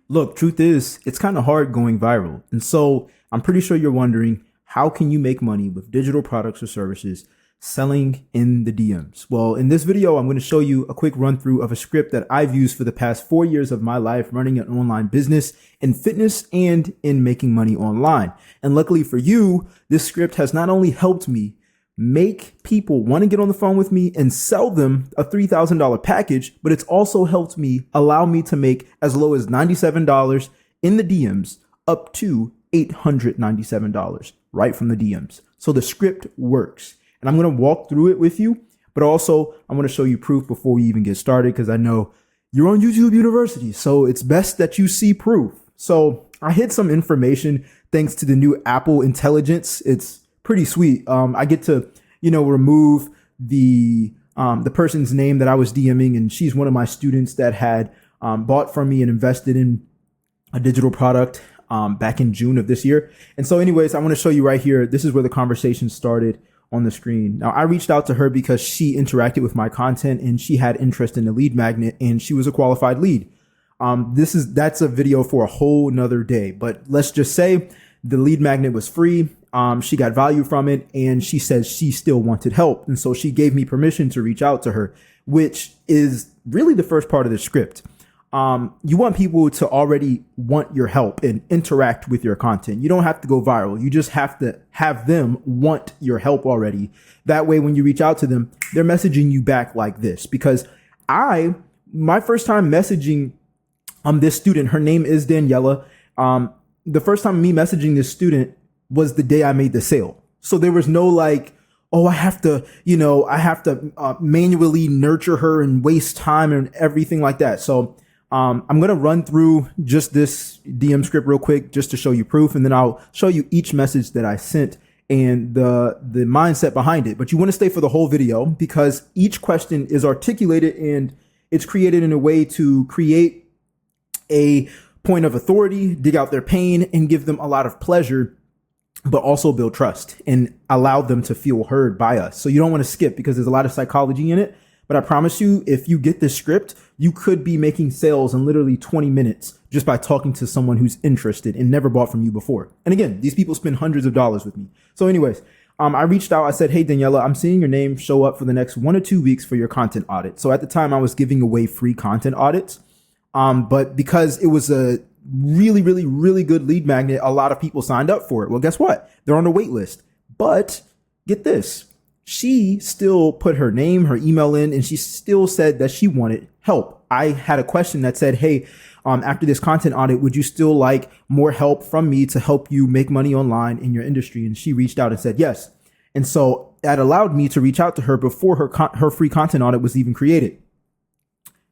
Look, truth is, it's kind of hard going viral. And so I'm pretty sure you're wondering, how can you make money with digital products or services selling in the DMs? Well, in this video, I'm going to show you a quick run through of a script that I've used for the past 4 years of my life running an online business in fitness and in making money online. And luckily for you, this script has not only helped me make people want to get on the phone with me and sell them a $3,000 package, but it's also helped me allow me to make as low as $97 in the DMs up to $897 right from the DMs. So the script works, and I'm going to walk through it with you, but also I'm going to show you proof before we even get started, because I know you're on YouTube University, so it's best that you see proof. So I hid some information thanks to the new Apple Intelligence. It's pretty sweet. I get to, remove the person's name that I was DMing, and she's one of my students that had bought from me and invested in a digital product back in June of this year. And so anyways, I want to show you right here. This is where the conversation started on the screen. Now, I reached out to her because she interacted with my content and she had interest in the lead magnet, and she was a qualified lead. That's a video for a whole nother day, but let's just say the lead magnet was free. She got value from it, and she said she still wanted help. And so she gave me permission to reach out to her, which is really the first part of the script. You want people to already want your help and interact with your content. You don't have to go viral. You just have to have them want your help already. That way, when you reach out to them, they're messaging you back like this. Because my first time messaging this student, her name is Daniela. The first time me messaging this student was the day I made the sale. So there was no I have to manually nurture her and waste time and everything like that. So I'm going to run through just this DM script real quick just to show you proof. And then I'll show you each message that I sent and the mindset behind it. But you want to stay for the whole video, because each question is articulated and it's created in a way to create a point of authority, dig out their pain, and give them a lot of pleasure, but also build trust and allow them to feel heard by us. So you don't want to skip, because there's a lot of psychology in it. But I promise you, if you get this script, you could be making sales in literally 20 minutes just by talking to someone who's interested and never bought from you before. And again, these people spend hundreds of dollars with me. So anyways, I reached out. I said, hey, Daniela, I'm seeing your name show up for the next 1 or 2 weeks for your content audit. So at the time I was giving away free content audits. But because it was a really, really, really good lead magnet, a lot of people signed up for it. Well, guess what? They're on the wait list. But get this, she still put her name, her email in, and she still said that she wanted help. I had a question that said, hey, after this content audit, would you still like more help from me to help you make money online in your industry? And she reached out and said yes. And so that allowed me to reach out to her before her free content audit was even created.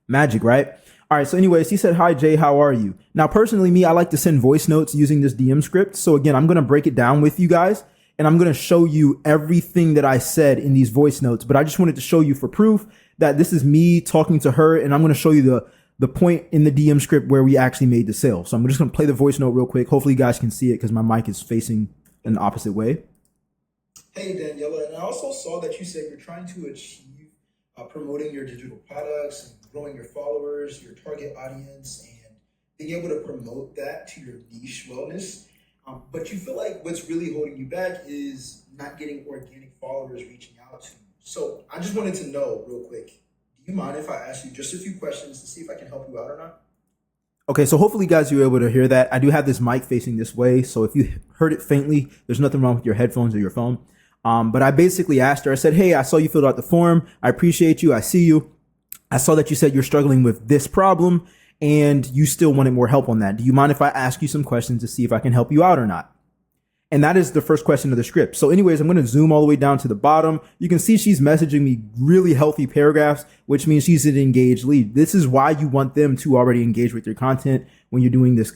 Magic, right? All right. So anyways, he said, hi, Jay, how are you? Now, personally, me, I like to send voice notes using this DM script. So again, I'm going to break it down with you guys, and I'm going to show you everything that I said in these voice notes. But I just wanted to show you for proof that this is me talking to her. And I'm going to show you the point in the DM script where we actually made the sale. So I'm just going to play the voice note real quick. Hopefully you guys can see it, because my mic is facing an opposite way. Hey, Daniela, and I also saw that you said you're trying to achieve promoting your digital products and growing your followers, your target audience, and being able to promote that to your niche wellness. But you feel like what's really holding you back is not getting organic followers reaching out to you. So I just wanted to know real quick, do you mind if I ask you just a few questions to see if I can help you out or not? Okay, so hopefully guys, you were able to hear that. I do have this mic facing this way, so if you heard it faintly, there's nothing wrong with your headphones or your phone. But I basically asked her, I said, hey, I saw you filled out the form. I appreciate you. I see you. I saw that you said you're struggling with this problem and you still wanted more help on that. Do you mind if I ask you some questions to see if I can help you out or not? And that is the first question of the script. So anyways, I'm going to zoom all the way down to the bottom. You can see she's messaging me really healthy paragraphs, which means she's an engaged lead. This is why you want them to already engage with your content when you're doing this,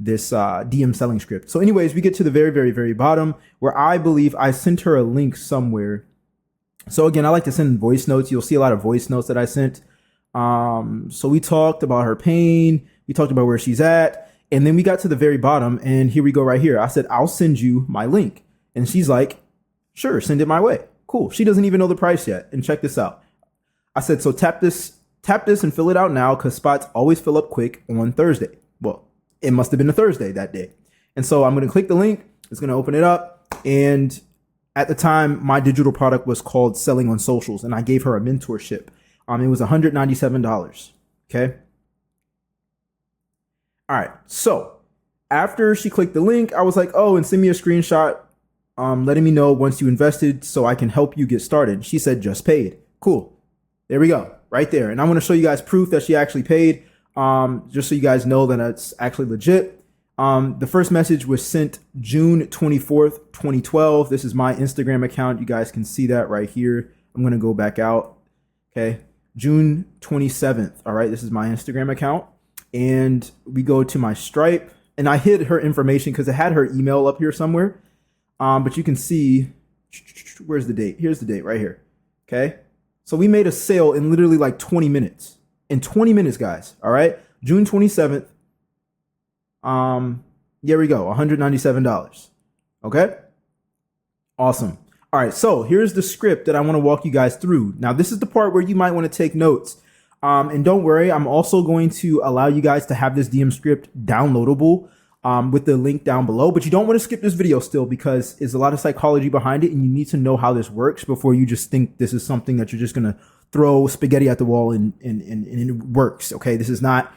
DM selling script. So anyways, we get to the very, very, very bottom where I believe I sent her a link somewhere. So again, I like to send voice notes. You'll see a lot of voice notes that I sent. So we talked about her pain. We talked about where she's at. And then we got to the very bottom, and here we go right here. I said, I'll send you my link. And she's like, sure, send it my way. Cool. She doesn't even know the price yet. And check this out. I said, so tap this Tap this and fill it out now because spots always fill up quick on Thursday. Well, it must have been a Thursday that day. And so I'm going to click the link. It's going to open it up. And at the time, my digital product was called Selling on Socials, and I gave her a mentorship. It was $197. Okay. All right. So after she clicked the link, I was like, oh, and send me a screenshot letting me know once you invested so I can help you get started. She said, just paid. Cool. There we go. Right there. And I want to show you guys proof that she actually paid, just so you guys know that it's actually legit. The first message was sent June 24th, 2012. This is my Instagram account. You guys can see that right here. I'm going to go back out. Okay. June 27th. All right. This is my Instagram account. And we go to my Stripe, and I hid her information because it had her email up here somewhere. But you can see, where's the date? Here's the date right here. Okay. So we made a sale in literally like 20 minutes. In 20 minutes, guys. All right. June 27th. There we go. $197. Okay. Awesome. All right. So here's the script that I want to walk you guys through. Now, this is the part where you might want to take notes. And don't worry, I'm also going to allow you guys to have this DM script downloadable with the link down below. But you don't want to skip this video still because there's a lot of psychology behind it, and you need to know how this works before you just think this is something that you're just going to throw spaghetti at the wall and it works. Okay, this is not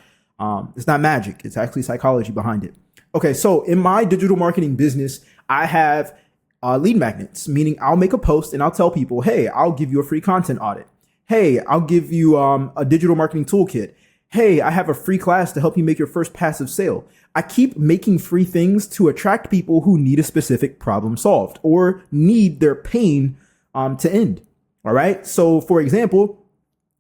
it's not magic. It's actually psychology behind it. Okay, so in my digital marketing business, I have lead magnets, meaning I'll make a post and I'll tell people, hey, I'll give you a free content audit. Hey, I'll give you a digital marketing toolkit. Hey, I have a free class to help you make your first passive sale. I keep making free things to attract people who need a specific problem solved or need their pain to end. All right. So, for example,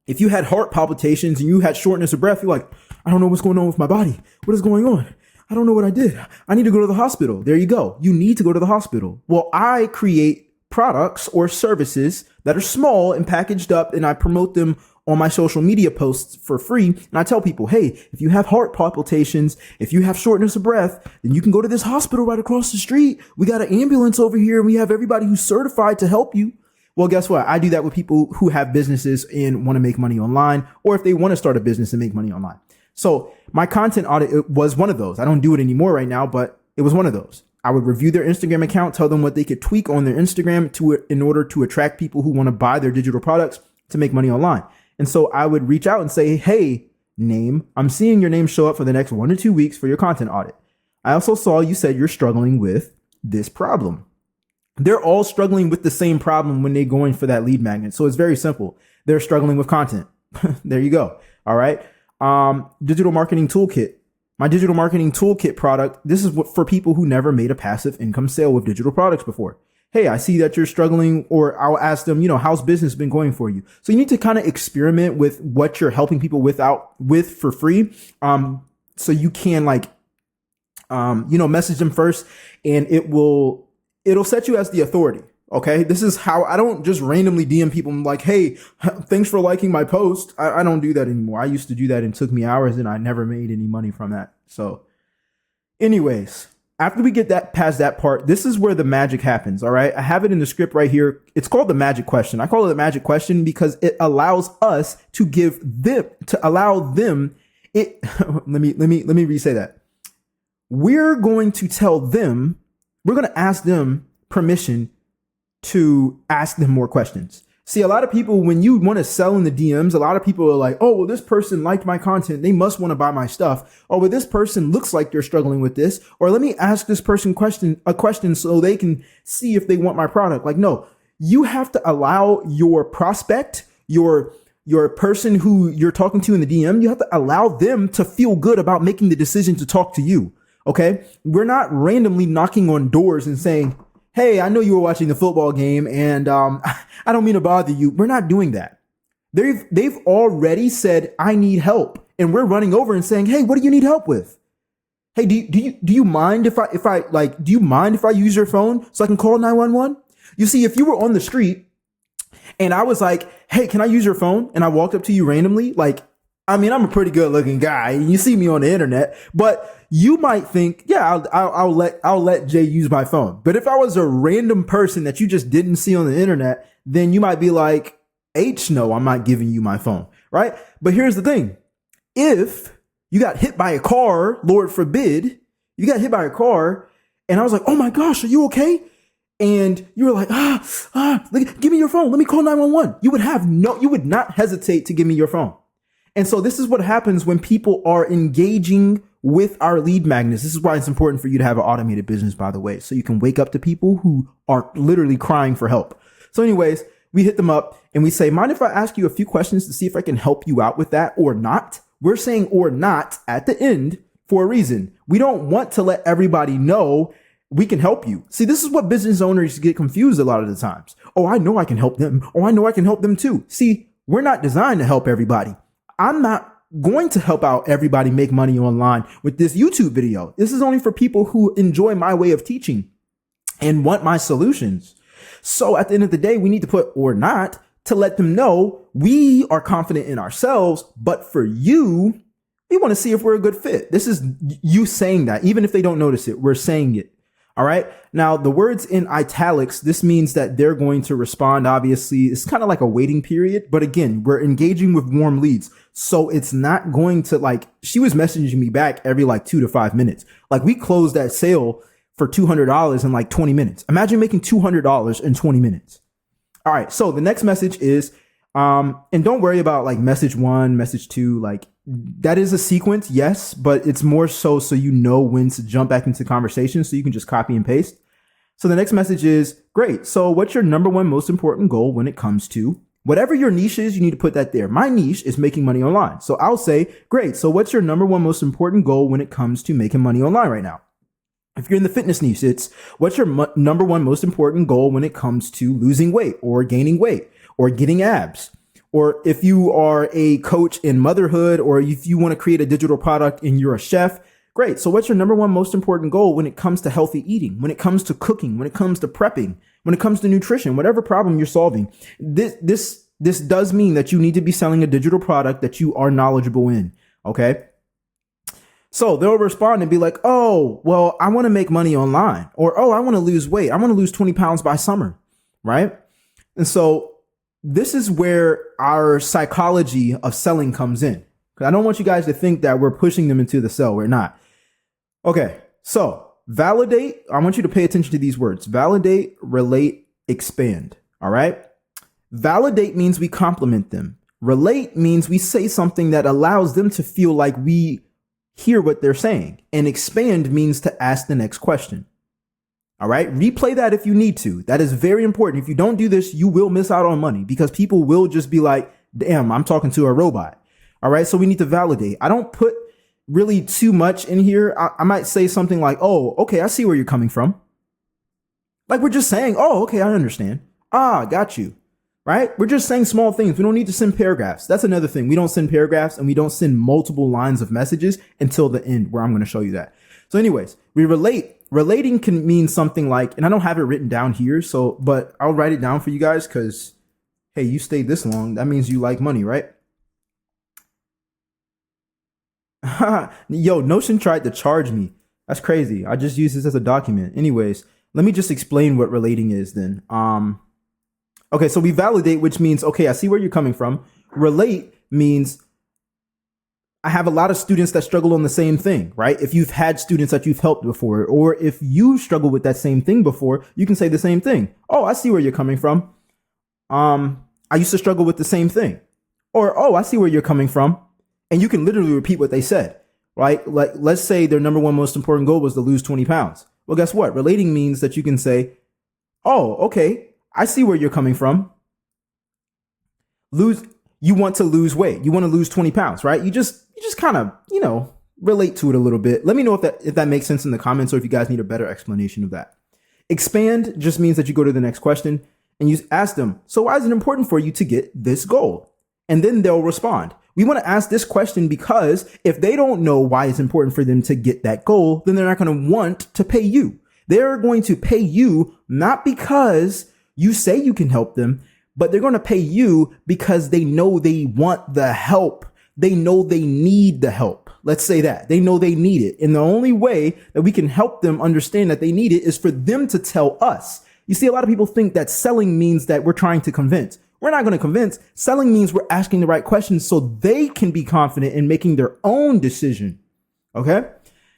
if you had heart palpitations and you had shortness of breath, you're like, I don't know what's going on with my body. What is going on? I don't know what I did. I need to go to the hospital. There you go. You need to go to the hospital. Well, I create products or services that are small and packaged up, and I promote them on my social media posts for free. And I tell people, hey, if you have heart palpitations, if you have shortness of breath, then you can go to this hospital right across the street. We got an ambulance over here, and we have everybody who's certified to help you. Well, guess what? I do that with people who have businesses and want to make money online, or if they want to start a business and make money online. So my content audit, it was one of those. I don't do it anymore right now, but it was one of those. I would review their Instagram account, tell them what they could tweak on their Instagram in order to attract people who want to buy their digital products to make money online. And so I would reach out and say, hey, name, I'm seeing your name show up for the next 1 to 2 weeks for your content audit. I also saw you said you're struggling with this problem. They're all struggling with the same problem when they're going for that lead magnet. So it's very simple. They're struggling with content. There you go. All right. Digital marketing toolkit. My digital marketing toolkit product. This is what for people who never made a passive income sale with digital products before. Hey, I see that you're struggling, or I'll ask them, how's business been going for you? So you need to kind of experiment with what you're helping people with for free. So you can message them first, and it'll set you as the authority. Okay. This is how I don't just randomly DM people. I'm like, hey, thanks for liking my post. I don't do that anymore. I used to do that and it took me hours and I never made any money from that. So anyways, after we get past that part, this is where the magic happens. All right. I have it in the script right here. It's called the magic question. I call it the magic question because it allows us to allow them it. let me re-say that. We're going to ask them permission to ask them more questions. See, a lot of people, when you want to sell in the DMs, a lot of people are like, oh, well, this person liked my content. They must want to buy my stuff. Or, well, this person looks like they're struggling with this. Or let me ask this person a question so they can see if they want my product. Like, no, you have to allow your prospect, your person who you're talking to in the DM, you have to allow them to feel good about making the decision to talk to you. Okay. We're not randomly knocking on doors and saying, hey, I know you were watching the football game and I don't mean to bother you. We're not doing that. They've already said, I need help. And we're running over and saying, hey, what do you need help with? Hey, do you mind if I use your phone so I can call 911? You see, if you were on the street and I was like, hey, can I use your phone? And I walked up to you randomly, I'm a pretty good looking guy and you see me on the internet, but you might think, yeah, I'll let Jay use my phone. But if I was a random person that you just didn't see on the internet, then you might be like, no, I'm not giving you my phone. right? But here's the thing. If you got hit by a car, Lord forbid, you got hit by a car, and I was like, oh my gosh, are you okay? And you were like, give me your phone. Let me call 911. You would not hesitate to give me your phone. And so this is what happens when people are engaging with our lead magnets. This is why it's important for you to have an automated business, by the way, so you can wake up to people who are literally crying for help. So anyways, we hit them up and we say, mind if I ask you a few questions to see if I can help you out with that or not? We're saying or not at the end for a reason. We don't want to let everybody know we can help you. See, this is what business owners get confused a lot of the times. Oh, I know I can help them. Oh, I know I can help them too. See, we're not designed to help everybody. I'm not going to help out everybody make money online with this YouTube video. This is only for people who enjoy my way of teaching and want my solutions. So at the end of the day, we need to put or not to let them know we are confident in ourselves, but for you, we want to see if we're a good fit. This is you saying that, even if they don't notice it, we're saying it. All right. Now, the words in italics, this means that they're going to respond. Obviously, it's kind of like a waiting period. But again, we're engaging with warm leads. So it's not going to like she was messaging me back every like 2 to 5 minutes. Like we closed that sale for $200 in like 20 minutes. Imagine making $200 in 20 minutes. All right. So the next message is and don't worry about like message 1, message 2, like that is a sequence. Yes, but it's more so you know when to jump back into conversation so you can just copy and paste. So the next message is great. So what's your number one most important goal when it comes to whatever your niche is? You need to put that there. My niche is making money online. So I'll say, great. So what's your number one most important goal when it comes to making money online right now? If you're in the fitness niche, it's what's your number one most important goal when it comes to losing weight or gaining weight or getting abs? Or if you are a coach in motherhood, or if you want to create a digital product and you're a chef, great. So what's your number one most important goal when it comes to healthy eating, when it comes to cooking, when it comes to prepping, when it comes to nutrition, whatever problem you're solving? This does mean that you need to be selling a digital product that you are knowledgeable in. Okay. So they'll respond and be like, oh, well, I want to make money online, or, oh, I want to lose weight. I want to lose 20 pounds by summer. Right. And so this is where our psychology of selling comes in. I don't want you guys to think that we're pushing them into the sell. We're not. Okay. So validate. I want you to pay attention to these words. Validate, relate, expand. All right. Validate means we compliment them. Relate means we say something that allows them to feel like we hear what they're saying. And expand means to ask the next question. All right. Replay that if you need to. That is very important. If you don't do this, you will miss out on money because people will just be like, damn, I'm talking to a robot. All right. So we need to validate. I don't put really too much in here. I might say something like, oh, okay, I see where you're coming from. Like we're just saying, oh, okay, I understand. Got you. Right. We're just saying small things. We don't need to send paragraphs. That's another thing. We don't send paragraphs and we don't send multiple lines of messages until the end where I'm going to show you that. So anyways, we relate. Relating can mean something like, and I don't have it written down here, but I'll write it down for you guys because, hey, you stayed this long. That means you like money, right? Yo, Notion tried to charge me. That's crazy. I just use this as a document. Anyways, let me just explain what relating is then. Okay, so we validate, which means, okay, I see where you're coming from. Relate means I have a lot of students that struggle on the same thing, right? If you've had students that you've helped before, or if you struggle with that same thing before, you can say the same thing. Oh, I see where you're coming from. I used to struggle with the same thing. Or, oh, I see where you're coming from. And you can literally repeat what they said, right? Like, let's say their number one most important goal was to lose 20 pounds. Well, guess what? Relating means that you can say, oh, okay, I see where you're coming from. You want to lose weight. You want to lose 20 pounds, right? You just kind of, relate to it a little bit. Let me know if that makes sense in the comments, or if you guys need a better explanation of that. Expand just means that you go to the next question and you ask them, so why is it important for you to get this goal? And then they'll respond. We want to ask this question because if they don't know why it's important for them to get that goal, then they're not going to want to pay you. They're going to pay you not because you say you can help them, but they're going to pay you because they know they want the help. They know they need the help. Let's say that. They know they need it. And the only way that we can help them understand that they need it is for them to tell us. You see, a lot of people think that selling means that we're trying to convince. We're not going to convince. Selling means we're asking the right questions so they can be confident in making their own decision. Okay.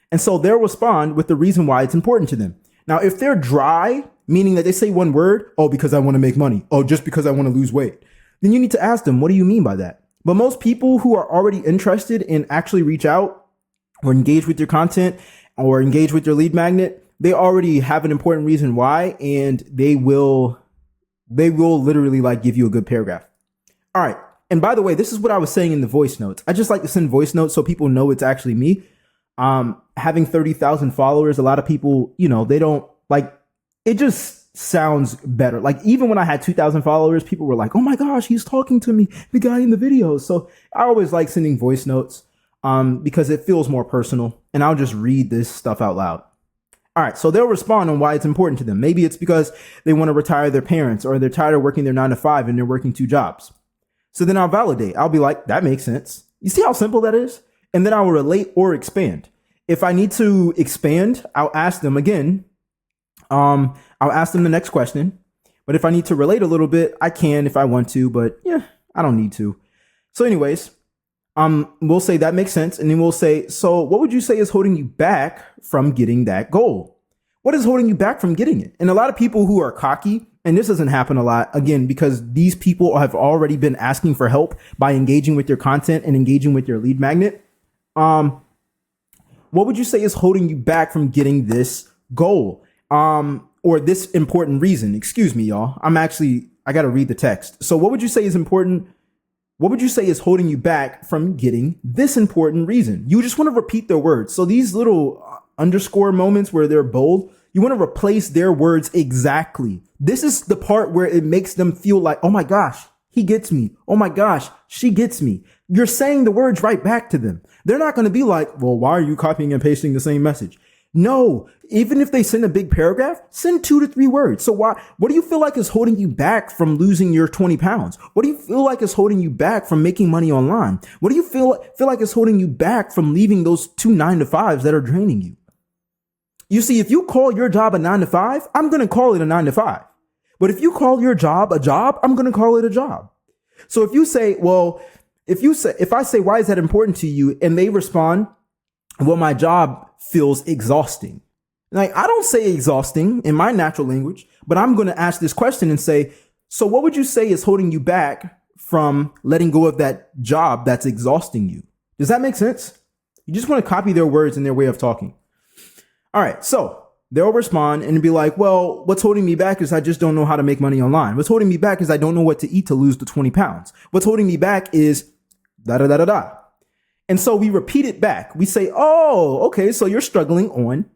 And so they'll respond with the reason why it's important to them. Now, if they're dry, meaning that they say one word, oh, because I want to make money. Oh, just because I want to lose weight. Then you need to ask them, what do you mean by that? But most people who are already interested and actually reach out or engage with your content or engage with your lead magnet, they already have an important reason why, and they will literally like give you a good paragraph. All right. And by the way, this is what I was saying in the voice notes. I just like to send voice notes so people know it's actually me. Having 30,000 followers, a lot of people, they don't like, it just sounds better. Like even when I had 2,000 followers, people were like, oh my gosh, he's talking to me, the guy in the video. So I always like sending voice notes, because it feels more personal, and I'll just read this stuff out loud. All right. So they'll respond on why it's important to them. Maybe it's because they want to retire their parents, or they're tired of working their 9 to 5 and they're working 2 jobs. So then I'll validate. I'll be like, that makes sense. You see how simple that is? And then I will relate or expand. If I need to expand, I'll ask them again. I'll ask them the next question. But if I need to relate a little bit, I can if I want to, but yeah, I don't need to. So anyways, we'll say that makes sense. And then we'll say, so what would you say is holding you back from getting that goal? What is holding you back from getting it? And a lot of people who are cocky, and this doesn't happen a lot, again, because these people have already been asking for help by engaging with your content and engaging with your lead magnet. What would you say is holding you back from getting this goal? Or this important reason? Excuse me, y'all. I got to read the text. So what would you say is important? What would you say is holding you back from getting this important reason? You just want to repeat their words. So these little underscore moments where they're bold, you want to replace their words exactly. This is the part where it makes them feel like, oh my gosh, he gets me. Oh my gosh, she gets me. You're saying the words right back to them. They're not going to be like, well, why are you copying and pasting the same message? No, even if they send a big paragraph, send 2 to 3 words. So what do you feel like is holding you back from losing your 20 pounds? What do you feel like is holding you back from making money online? What do you feel like is holding you back from leaving those 2 9 to 5s that are draining you? You see, if you call your job a 9 to 5, I'm going to call it a 9 to 5. But if you call your job a job, I'm going to call it a job. So if you say, if I say, why is that important to you? And they respond, well, my job feels exhausting. Like, I don't say exhausting in my natural language, but I'm going to ask this question and say, so what would you say is holding you back from letting go of that job that's exhausting you? Does that make sense? You just want to copy their words and their way of talking. All right. So they'll respond and be like, well, what's holding me back is I just don't know how to make money online. What's holding me back is I don't know what to eat to lose the 20 pounds. What's holding me back is da da da da da. And so we repeat it back. We say, oh, okay, so you're struggling on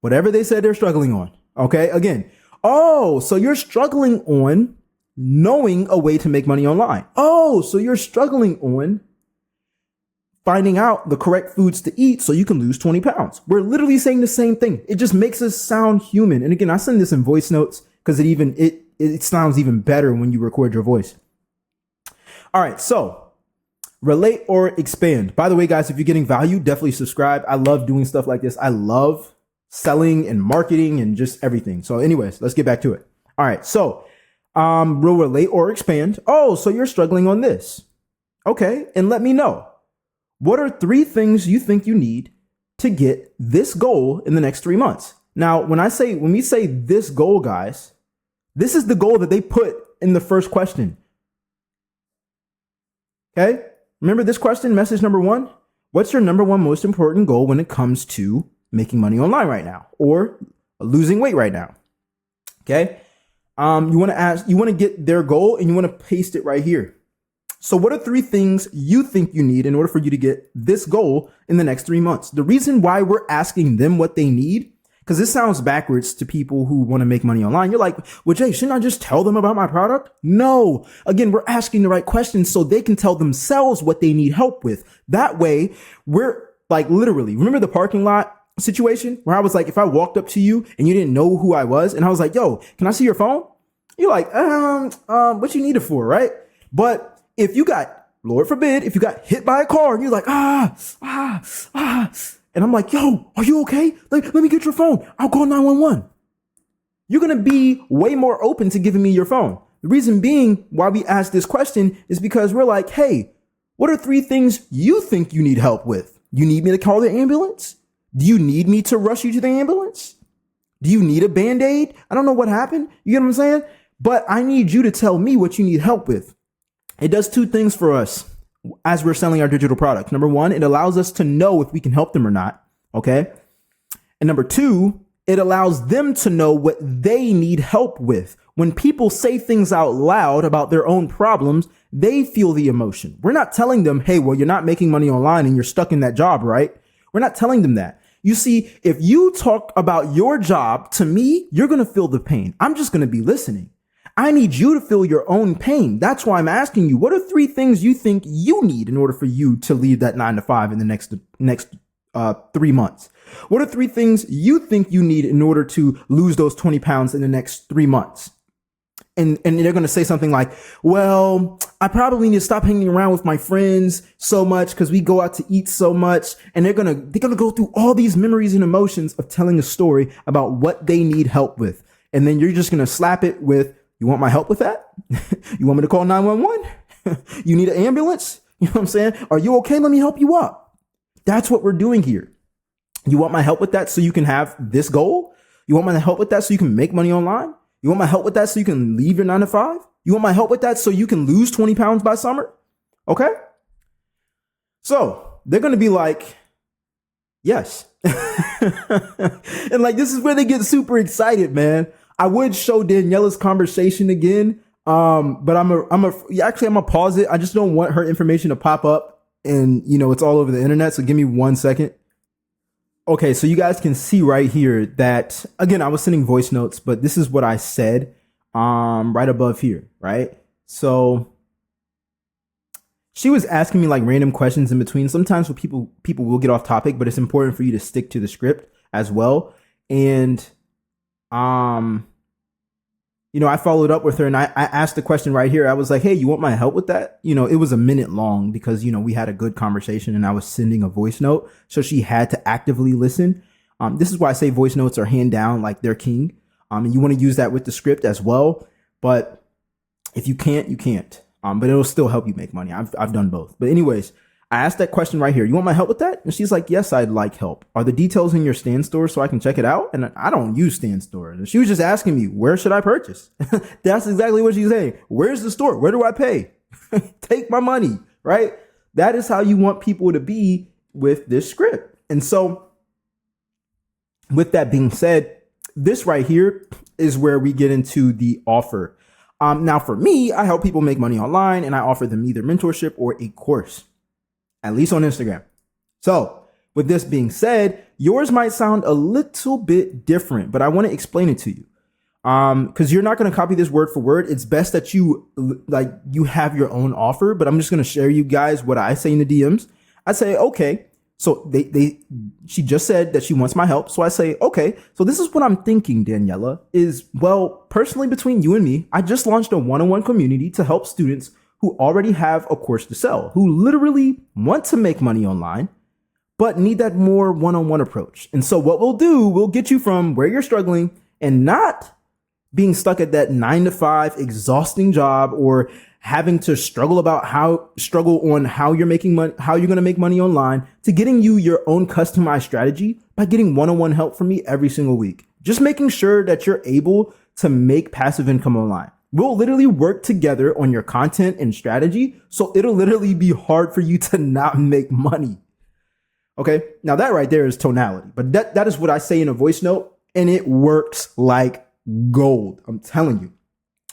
whatever they said they're struggling on. Okay, again, oh, so you're struggling on knowing a way to make money online. Oh, so you're struggling on finding out the correct foods to eat so you can lose 20 pounds. We're literally saying the same thing. It just makes us sound human. And again, I send this in voice notes because it sounds even better when you record your voice. All right, so relate or expand. By the way, guys, if you're getting value, definitely subscribe. I love doing stuff like this. I love selling and marketing and just everything. So anyways, let's get back to it. All right. So, we'll relate or expand. Oh, so you're struggling on this. Okay. And let me know. What are 3 things you think you need to get this goal in the next 3 months? Now, when we say this goal, guys, this is the goal that they put in the first question. Okay. Remember this question, message number 1? What's your number 1 most important goal when it comes to making money online right now or losing weight right now? Okay. You want to get their goal and you want to paste it right here. So what are 3 things you think you need in order for you to get this goal in the next 3 months? The reason why we're asking them what they need, because this sounds backwards to people who want to make money online. You're like, well, Jay, shouldn't I just tell them about my product? No. Again, we're asking the right questions so they can tell themselves what they need help with. That way, we're like literally, remember the parking lot situation where I was like, if I walked up to you and you didn't know who I was and I was like, yo, can I see your phone? You're like, what you need it for, right? But if you got, Lord forbid, if you got hit by a car and you're like, and I'm like, yo, are you okay? Let me get your phone. I'll call 911. You're going to be way more open to giving me your phone. The reason being why we ask this question is because we're like, hey, what are 3 things you think you need help with? You need me to call the ambulance? Do you need me to rush you to the ambulance? Do you need a Band-Aid? I don't know what happened. You get what I'm saying? But I need you to tell me what you need help with. It does 2 things for us as we're selling our digital product. Number 1, it allows us to know if we can help them or not. Okay. And number 2, it allows them to know what they need help with. When people say things out loud about their own problems, they feel the emotion. We're not telling them, hey, well, you're not making money online and you're stuck in that job, right? We're not telling them that. You see, if you talk about your job to me, you're going to feel the pain. I'm just going to be listening. I need you to feel your own pain. That's why I'm asking you, what are 3 things you think you need in order for you to leave that 9 to 5 in the next 3 months? What are 3 things you think you need in order to lose those 20 pounds in the next 3 months? And they're going to say something like, well, I probably need to stop hanging around with my friends so much because we go out to eat so much. And they're going to go through all these memories and emotions of telling a story about what they need help with. And then you're just going to slap it with, you want my help with that? You want me to call 911? You need an ambulance? You know what I'm saying? Are you okay? Let me help you up. That's what we're doing here. You want my help with that so you can have this goal? You want my help with that so you can make money online? You want my help with that so you can leave your 9 to 5? You want my help with that so you can lose 20 pounds by summer? Okay. So they're going to be like, yes. And like, this is where they get super excited, man. I would show Daniela's conversation again. But I'm gonna pause it. I just don't want her information to pop up and, it's all over the internet. So give me 1 second. Okay, so you guys can see right here that, again, I was sending voice notes, but this is what I said right above here, right? So she was asking me like random questions in between. Sometimes people will get off topic, but it's important for you to stick to the script as well. And I followed up with her and I asked the question right here. I was like, hey, you want my help with that? It was a minute long because, we had a good conversation and I was sending a voice note. So she had to actively listen. This is why I say voice notes are hand down, like they're king. And you want to use that with the script as well. But if you can't, you can't. But it'll still help you make money. I've done both. But anyways, I asked that question right here. You want my help with that? And she's like, yes, I'd like help. Are the details in your Stan Store so I can check it out? And I don't use Stan Store. And she was just asking me, where should I purchase? That's exactly what she's saying. Where's the store? Where do I pay? Take my money, right? That is how you want people to be with this script. And so with that being said, this right here is where we get into the offer. Now for me, I help people make money online and I offer them either mentorship or a course. At least on Instagram. So with this being said, yours might sound a little bit different, but I want to explain it to you. Because you're not going to copy this word for word. It's best that you have your own offer, but I'm just going to share you guys what I say in the DMs. I say, okay, so she just said that she wants my help. So I say, okay, so this is what I'm thinking, Daniela, is, well, personally between you and me, I just launched a one-on-one community to help students who already have a course to sell, who literally want to make money online, but need that more one-on-one approach. And so what we'll do, we'll get you from where you're struggling and not being stuck at that 9 to 5 exhausting job or having to struggle on how you're making money, how you're going to make money online, to getting you your own customized strategy by getting one-on-one help from me every single week. Just making sure that you're able to make passive income online. We'll literally work together on your content and strategy. So it'll literally be hard for you to not make money. Okay. Now that right there is tonality, but that is what I say in a voice note and it works like gold. I'm telling you.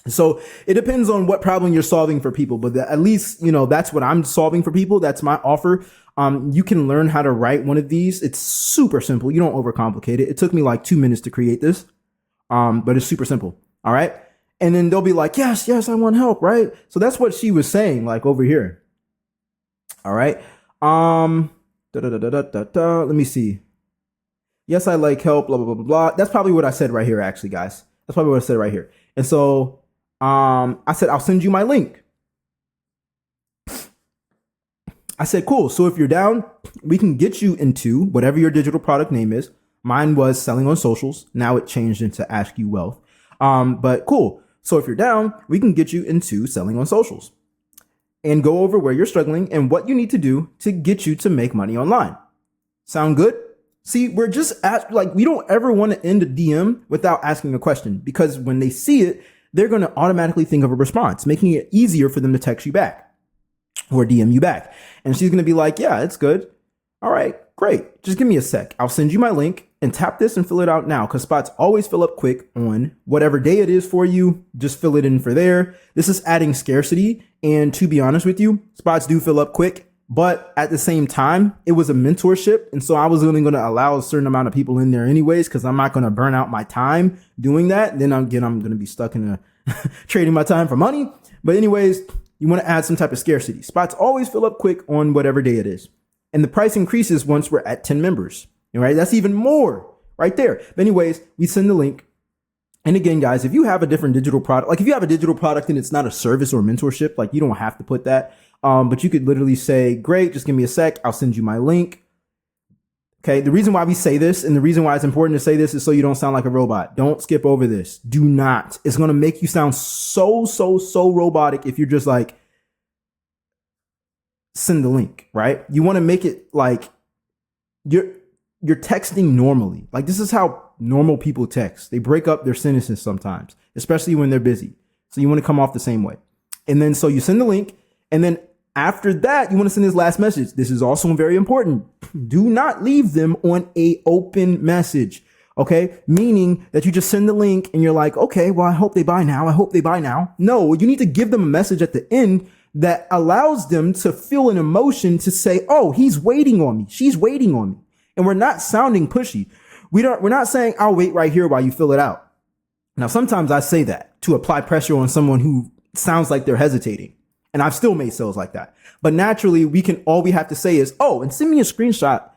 So it depends on what problem you're solving for people, but at least, that's what I'm solving for people. That's my offer. You can learn how to write one of these. It's super simple. You don't overcomplicate it. It took me like 2 minutes to create this. But it's super simple. All right. And then they'll be like, yes, I want help, right? So that's what she was saying, like over here. All right. Let me see. Yes, I like help, blah, blah, blah, blah, blah. That's probably what I said right here, actually, guys. That's probably what I said right here. And so I said, I'll send you my link. I said, cool. So if you're down, we can get you into whatever your digital product name is. Mine was selling on socials. Now it changed into Ask You Wealth. But cool. So if you're down, we can get you into selling on socials and go over where you're struggling and what you need to do to get you to make money online. Sound good? See, we're just we don't ever want to end a DM without asking a question, because when they see it, they're going to automatically think of a response, making it easier for them to text you back or DM you back. And she's going to be like, yeah, it's good. All right, great. Just give me a sec. I'll send you my link and tap this and fill it out now, because spots always fill up quick on whatever day it is for you. Just fill it in for there. This is adding scarcity. And to be honest with you, spots do fill up quick. But at the same time, it was a mentorship. And so I was only going to allow a certain amount of people in there anyways, because I'm not going to burn out my time doing that. Then I'm going to be stuck in a trading my time for money. But anyways, you want to add some type of scarcity. Spots always fill up quick on whatever day it is. And the price increases once we're at 10 members. All right, that's even more right there. But anyways, we send the link. And again, guys, if you have a different digital product, like if you have a digital product and it's not a service or mentorship, like you don't have to put that. But you could literally say, great, just give me a sec. I'll send you my link. Okay. The reason why we say this and the reason why it's important to say this is so you don't sound like a robot. Don't skip over this. Do not. It's going to make you sound so robotic if you're just like, send the link, right? You want to make it like you're texting normally. Like this is how normal people text. They break up their sentences sometimes, especially when they're busy. So you want to come off the same way. And then so you send the link, and then after that, you want to send this last message. This is also very important. Do not leave them on a open message. Okay. Meaning that you just send the link and you're like, okay, well, I hope they buy now. I hope they buy now. No, you need to give them a message at the end that allows them to feel an emotion to say, oh, he's waiting on me. She's waiting on me. And we're not sounding pushy. We're not saying, I'll wait right here while you fill it out. Now, sometimes I say that to apply pressure on someone who sounds like they're hesitating. And I've still made sales like that. But naturally, all we have to say is, oh, and send me a screenshot.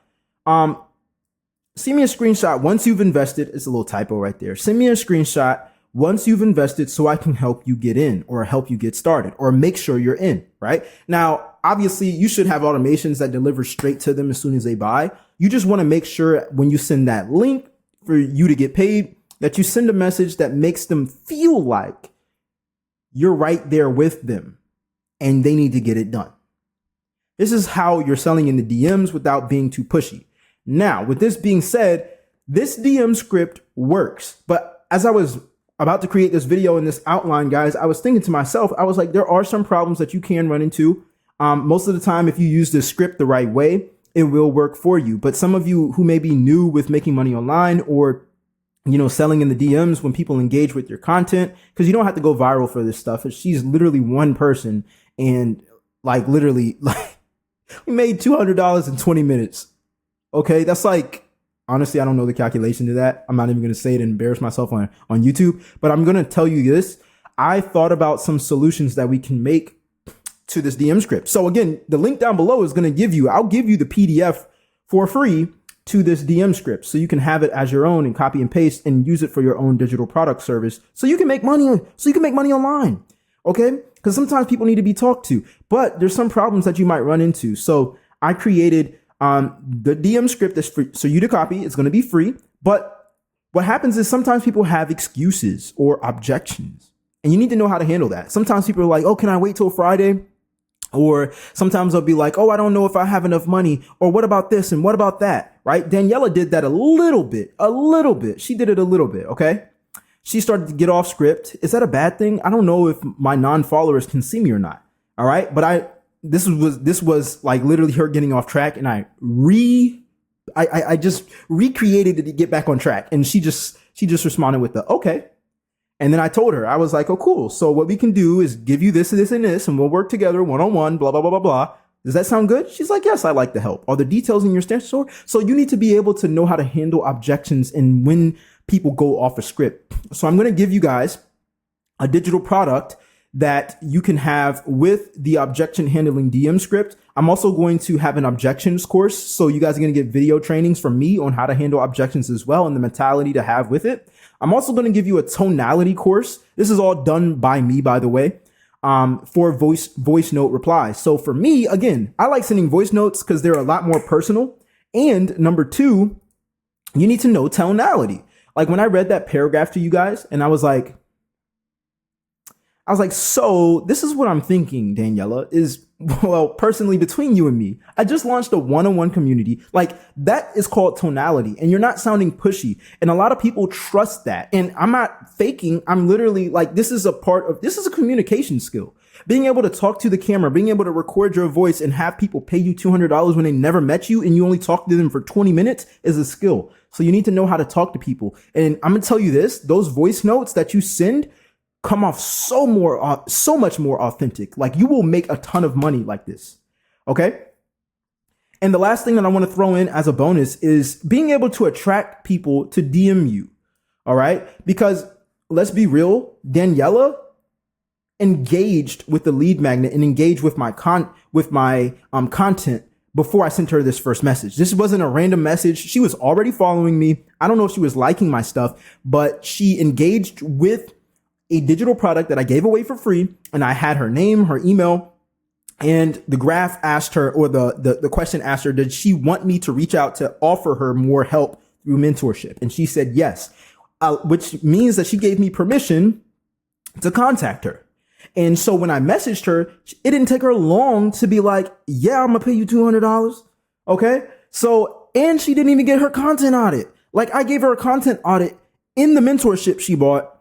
Send me a screenshot once you've invested. It's a little typo right there. Send me a screenshot once you've invested so I can help you get in or help you get started or make sure you're in, right? Now, obviously, you should have automations that deliver straight to them as soon as they buy. You just want to make sure when you send that link for you to get paid, that you send a message that makes them feel like you're right there with them and they need to get it done. This is how you're selling in the DMs without being too pushy. Now, with this being said, this DM script works. But as I was about to create this video and this outline, guys, I was thinking to myself, I was like, there are some problems that you can run into. Most of the time, if you use this script the right way, it will work for you. But some of you who may be new with making money online or, selling in the DMs when people engage with your content, because you don't have to go viral for this stuff. She's literally one person and literally we made $200 in 20 minutes. Okay. That's honestly, I don't know the calculation to that. I'm not even going to say it and embarrass myself on YouTube, but I'm going to tell you this. I thought about some solutions that we can make to this DM script. So again, the link down below is going to I'll give you the PDF for free to this DM script. So you can have it as your own and copy and paste and use it for your own digital product service. So you can make money online. Okay. Because sometimes people need to be talked to, but there's some problems that you might run into. So I created the DM script that's free. So you to copy, it's going to be free. But what happens is sometimes people have excuses or objections, and you need to know how to handle that. Sometimes people are like, oh, can I wait till Friday? Or sometimes they'll be like, oh, I don't know if I have enough money. Or what about this? And what about that? Right? Daniela did that a little bit. She did it a little bit. Okay. She started to get off script. Is that a bad thing? I don't know if my non-followers can see me or not. All right. But this was like literally her getting off track, and I just recreated it to get back on track. And she just responded with the okay. And then I told her, I was like, oh, cool. So what we can do is give you this and this and this, and we'll work together one-on-one, blah, blah, blah, blah, blah. Does that sound good? She's like, yes, I like the help. Are the details in your stance? So you need to be able to know how to handle objections and when people go off a script. So I'm going to give you guys a digital product that you can have with the objection handling DM script. I'm also going to have an objections course. So you guys are going to get video trainings from me on how to handle objections as well and the mentality to have with it. I'm also going to give you a tonality course. This is all done by me, by the way, for voice note replies. So for me, again, I like sending voice notes because they're a lot more personal. And number two, you need to know tonality. Like when I read that paragraph to you guys and I was like, I was like, so this is what I'm thinking, Daniela, is, well, personally, between you and me, I just launched a one-on-one community. Like, that is called tonality, and you're not sounding pushy. And a lot of people trust that. And I'm not faking. I'm literally like, this is a communication skill. Being able to talk to the camera, being able to record your voice and have people pay you $200 when they never met you and you only talk to them for 20 minutes is a skill. So you need to know how to talk to people. And I'm going to tell you this, those voice notes that you send come off so much more authentic. Like, you will make a ton of money like this. Okay. And the last thing that I want to throw in as a bonus is being able to attract people to DM you. All right. Because let's be real, Daniela engaged with the lead magnet and engaged with my content before I sent her this first message. This wasn't a random message. She was already following me. I don't know if she was liking my stuff, but she engaged with a digital product that I gave away for free. And I had her name, her email, and the graph asked her, or the question asked her, did she want me to reach out to offer her more help through mentorship? And she said yes, which means that she gave me permission to contact her. And so when I messaged her, it didn't take her long to be like, yeah, I'm gonna pay you $200. Okay. So, and she didn't even get her content audit. Like, I gave her a content audit in the mentorship she bought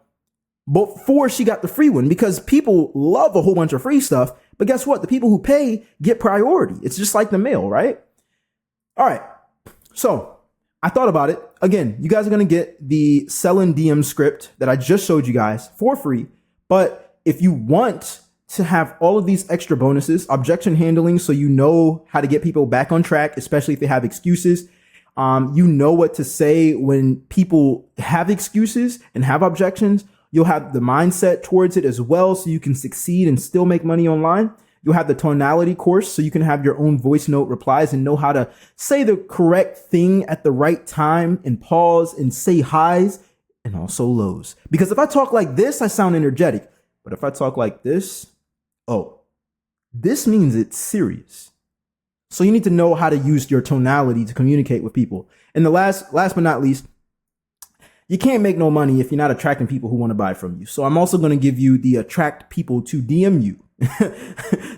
before she got the free one, because people love a whole bunch of free stuff. But guess what? The people who pay get priority. It's just like the mail, right? All right. So I thought about it. Again, you guys are going to get the Sell in DM script that I just showed you guys for free. But if you want to have all of these extra bonuses, objection handling, so you know how to get people back on track, especially if they have excuses. You know what to say when people have excuses and have objections. You'll have the mindset towards it as well, so you can succeed and still make money online. You'll have the tonality course, so you can have your own voice note replies and know how to say the correct thing at the right time and pause and say highs and also lows. Because if I talk like this, I sound energetic. But if I talk like this, this means it's serious. So you need to know how to use your tonality to communicate with people. And the last but not least, you can't make no money if you're not attracting people who want to buy from you. So I'm also going to give you the attract people to DM you.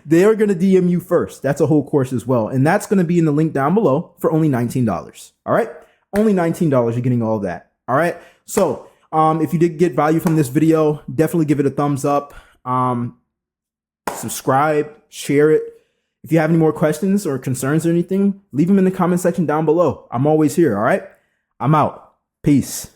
They're going to DM you first. That's a whole course as well. And that's going to be in the link down below for only $19. All right. Only $19. You're getting all of that. All right. So if you did get value from this video, definitely give it a thumbs up. Subscribe, share it. If you have any more questions or concerns or anything, leave them in the comment section down below. I'm always here. All right. I'm out. Peace.